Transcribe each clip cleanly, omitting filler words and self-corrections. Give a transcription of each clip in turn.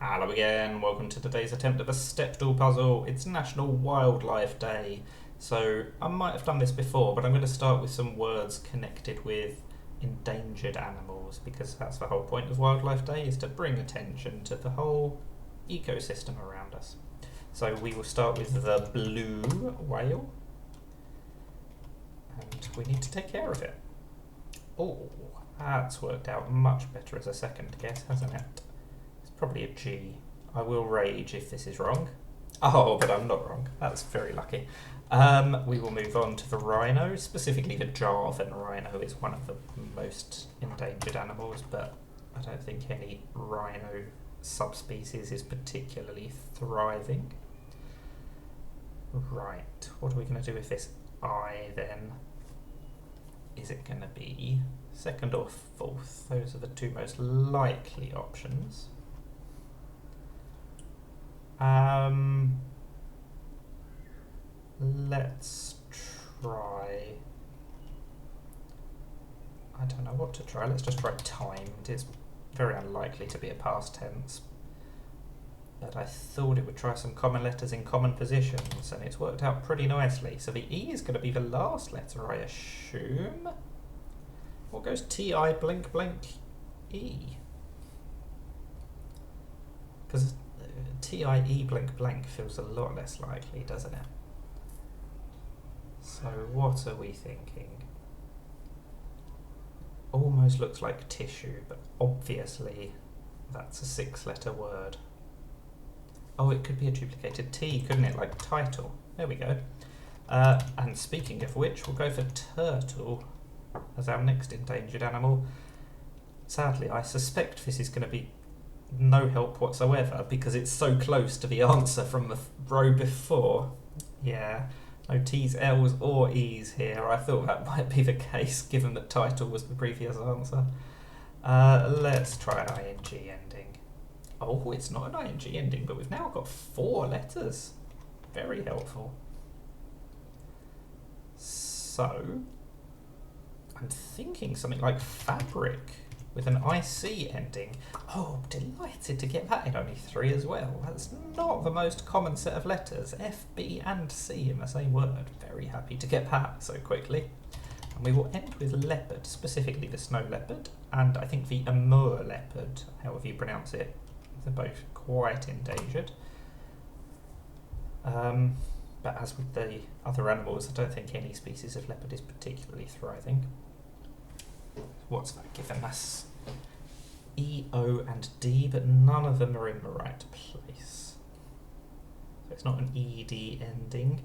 Hello again, welcome to today's attempt at a Stepdle puzzle. It's National Wildlife Day, so I might have done this before, but I'm going to start with some words connected with endangered animals, because that's the whole point of Wildlife Day, is to bring attention to the whole ecosystem around us. So we will start with the blue whale, and we need to take care of it. Oh, that's worked out much better as a second guess, hasn't it? Probably a G. I will rage if this is wrong. Oh, but I'm not wrong. That's very lucky. We will move on to the rhino. Specifically, the Javan rhino is one of the most endangered animals, but I don't think any rhino subspecies is particularly thriving. Right, what are we going to do with this I then? Is it going to be second or fourth? Those are the two most likely options. Let's try. I don't know what to try. Let's just try timed. It's very unlikely to be a past tense, but I thought it would try some common letters in common positions, and it's worked out pretty nicely. So the E is going to be the last letter, I assume. What goes T-I blank blank E? Because T-I-E blank blank feels a lot less likely, doesn't it? So what are we thinking? Almost looks like tissue, but obviously that's a 6-letter word. Oh, it could be a duplicated T, couldn't it? Like title. There we go. And speaking of which, we'll go for turtle as our next endangered animal. Sadly, I suspect this is going to be no help whatsoever because it's so close to the answer from the row before. Yeah, no T's, L's or E's here. I thought that might be the case given that title was the previous answer. Let's try an ing ending. Oh, it's not an ing ending, but we've now got 4 letters. Very helpful. So, I'm thinking something like fabric with an IC ending. Oh, delighted to get that in only 3 as well. That's not the most common set of letters. F, B and C in the same word. Very happy to get that so quickly. And we will end with leopard, specifically the snow leopard, and I think the Amur leopard, however you pronounce it. They're both quite endangered. But as with the other animals, I don't think any species of leopard is particularly thriving. What's that given us? E, O and D, but none of them are in the right place. So it's not an ED ending.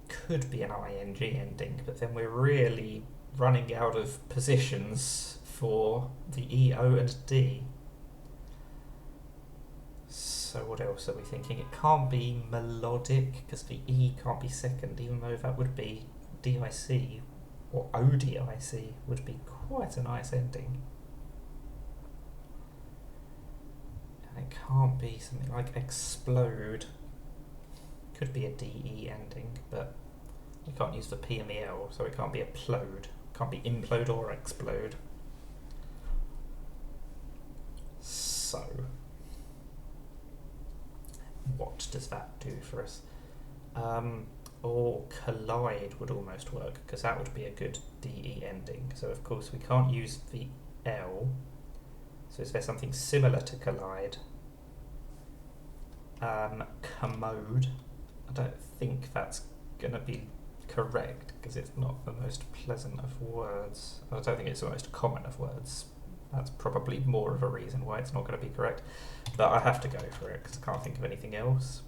Could be an ING ending, but then we're really running out of positions for the E, O and D. So what else are we thinking? It can't be melodic, because the E can't be second, even though that would be DIC, or ODIC would be quite a nice ending. And it can't be something like explode. Could be a DE ending, but we can't use the P and the L, so it can't be upload. Can't be implode or explode. So, what does that do for us? Or collide would almost work, because that would be a good DE ending. So of course we can't use the L. So is there something similar to collide? Commode. I don't think that's going to be correct, because it's not the most pleasant of words. I don't think it's the most common of words. That's probably more of a reason why it's not going to be correct. But I have to go for it, because I can't think of anything else.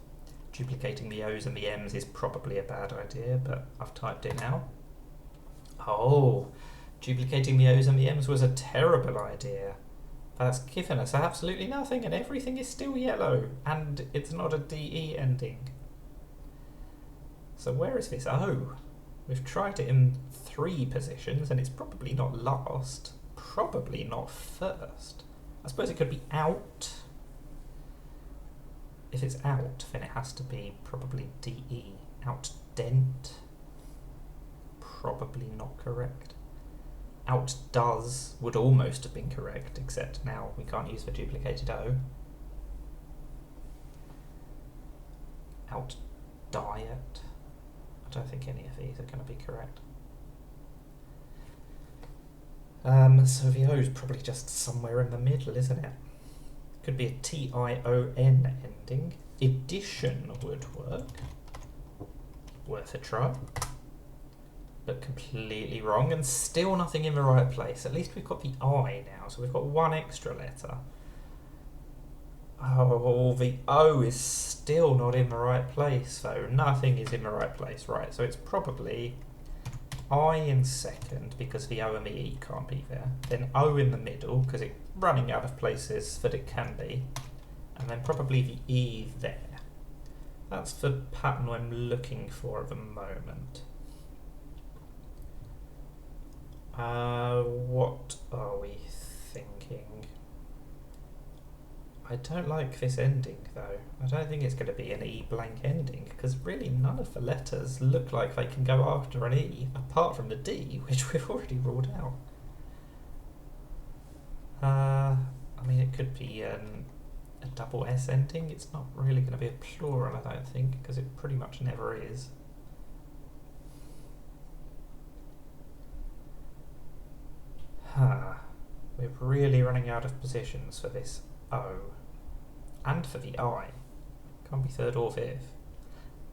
Duplicating the O's and the M's is probably a bad idea, but I've typed it now. Oh, duplicating the O's and the M's was a terrible idea. That's given us absolutely nothing, and everything is still yellow, and it's not a DE ending. So where is this O? We've tried it in 3 positions, and it's probably not last, probably not first. I suppose it could be out. If it's out, then it has to be probably DE. Outdent. Probably not correct. Outdoes would almost have been correct, except now we can't use the duplicated O. out diet. I don't think any of these are going to be correct. So the O is probably just somewhere in the middle, isn't it? Could be a T-I-O-N ending. Addition would work. Worth a try. But completely wrong, and still nothing in the right place. At least we've got the I now, so we've got one extra letter. Oh, the O is still not in the right place, though. Nothing is in the right place. Right, so it's probably I in second, because the O and the E can't be there. Then O in the middle, because it's running out of places that it can be. And then probably the E there. That's the pattern I'm looking for at the moment. What are we thinking? I don't like this ending, though. I don't think it's going to be an E blank ending, because really none of the letters look like they can go after an E, apart from the D, which we've already ruled out. I mean, it could be a double S ending. It's not really going to be a plural, I don't think, because it pretty much never is. We're really running out of positions for this O. And for the I. Can't be third or fifth.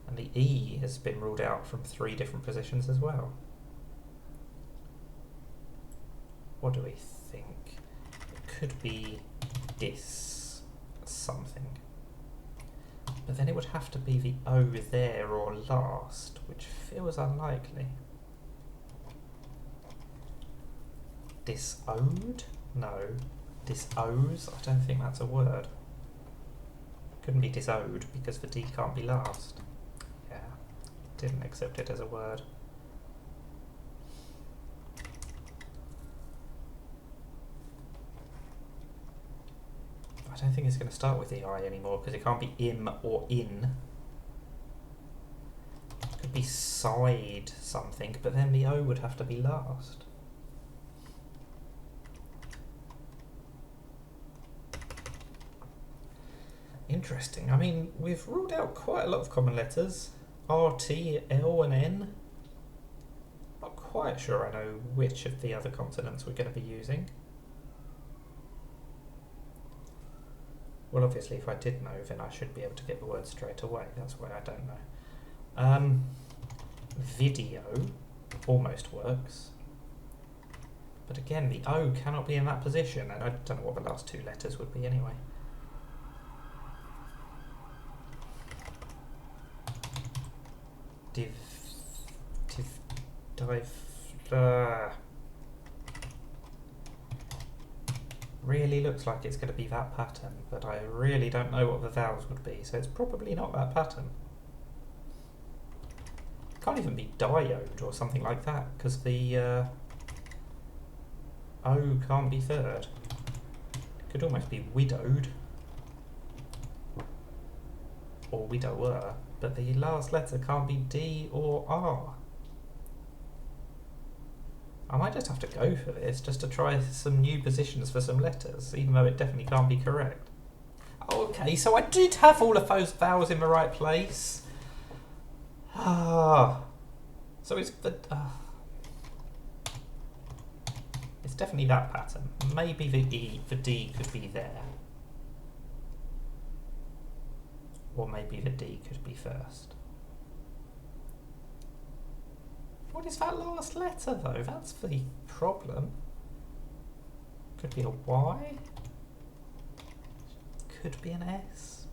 And the E has been ruled out from 3 different positions as well. What do we think? It could be this something. But then it would have to be the O there or last, which feels unlikely. Disowed? No. Disowes? I don't think that's a word. Couldn't be disowed because the D can't be last. Yeah, didn't accept it as a word. I don't think it's going to start with the I anymore because it can't be im or in. It could be side something, but then the O would have to be last. Interesting. I mean, we've ruled out quite a lot of common letters. R, T, L and N. Not quite sure I know which of the other consonants we're going to be using. Well, obviously, if I did know, then I should be able to get the word straight away. That's why I don't know. Video almost works. But again, the O cannot be in that position, and I don't know what the last 2 letters would be anyway. Really looks like it's going to be that pattern, but I really don't know what the vowels would be, so it's probably not that pattern. Can't even be diode or something like that, because the O can't be third. It could almost be widowed. Or widower, but the last letter can't be D or R. I might just have to go for this, just to try some new positions for some letters, even though it definitely can't be correct. Okay, so I did have all of those vowels in the right place. So it's the... it's definitely that pattern. Maybe the D could be there. Or maybe the D could be first. What is that last letter, though? That's the problem. Could be a Y. Could be an S.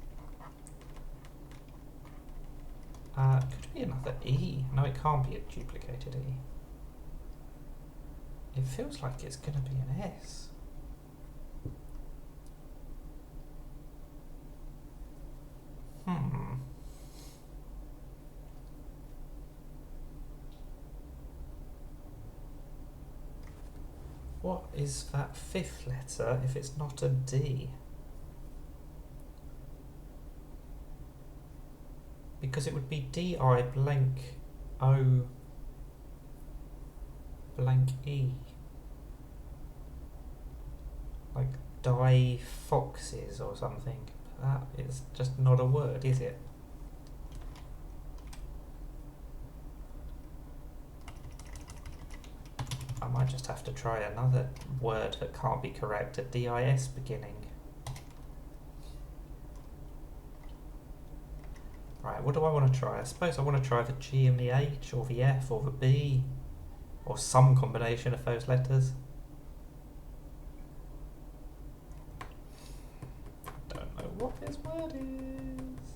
Could be another E. No, it can't be a duplicated E. It feels like it's going to be an S. What is that 5th letter if it's not a D? Because it would be D-I blank O blank E. Like die foxes or something. That is just not a word, is it? might just have to try another word that can't be correct, a DIS beginning. Right, what do I want to try? I suppose I want to try the G and the H, or the F, or the B, or some combination of those letters. I don't know what this word is.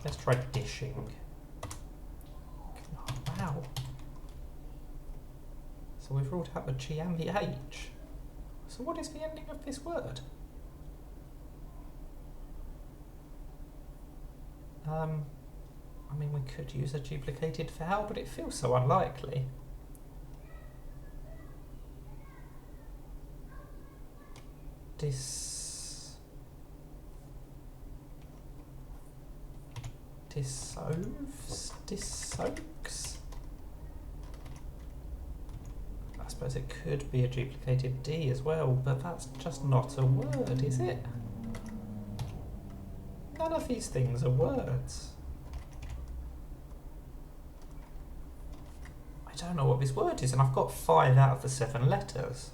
Let's try dishing. Oh, wow. So we've ruled out the G and the H. So what is the ending of this word? I mean, we could use a duplicated vowel, but it feels so unlikely. Disoaks? I suppose it could be a duplicated D as well, but that's just not a word, is it? None of these things are words. I don't know what this word is, and I've got 5 out of the 7 letters.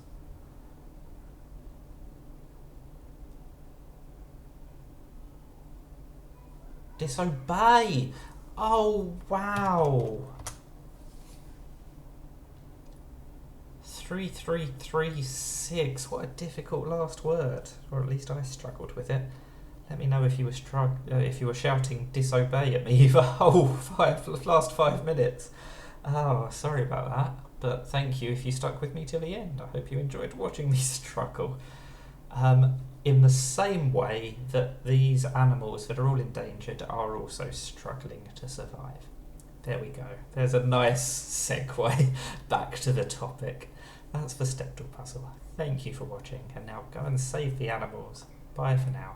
Disobey! Oh, wow! 3336. What a difficult last word, or at least I struggled with it. Let me know if you were shouting disobey at me the whole last 5 minutes. Oh, sorry about that, but thank you if you stuck with me till the end. I hope you enjoyed watching me struggle. In the same way that these animals that are all endangered are also struggling to survive. There we go. There's a nice segue back to the topic. That's the Stepdle puzzle. Thank you for watching, and now go and save the animals. Bye for now.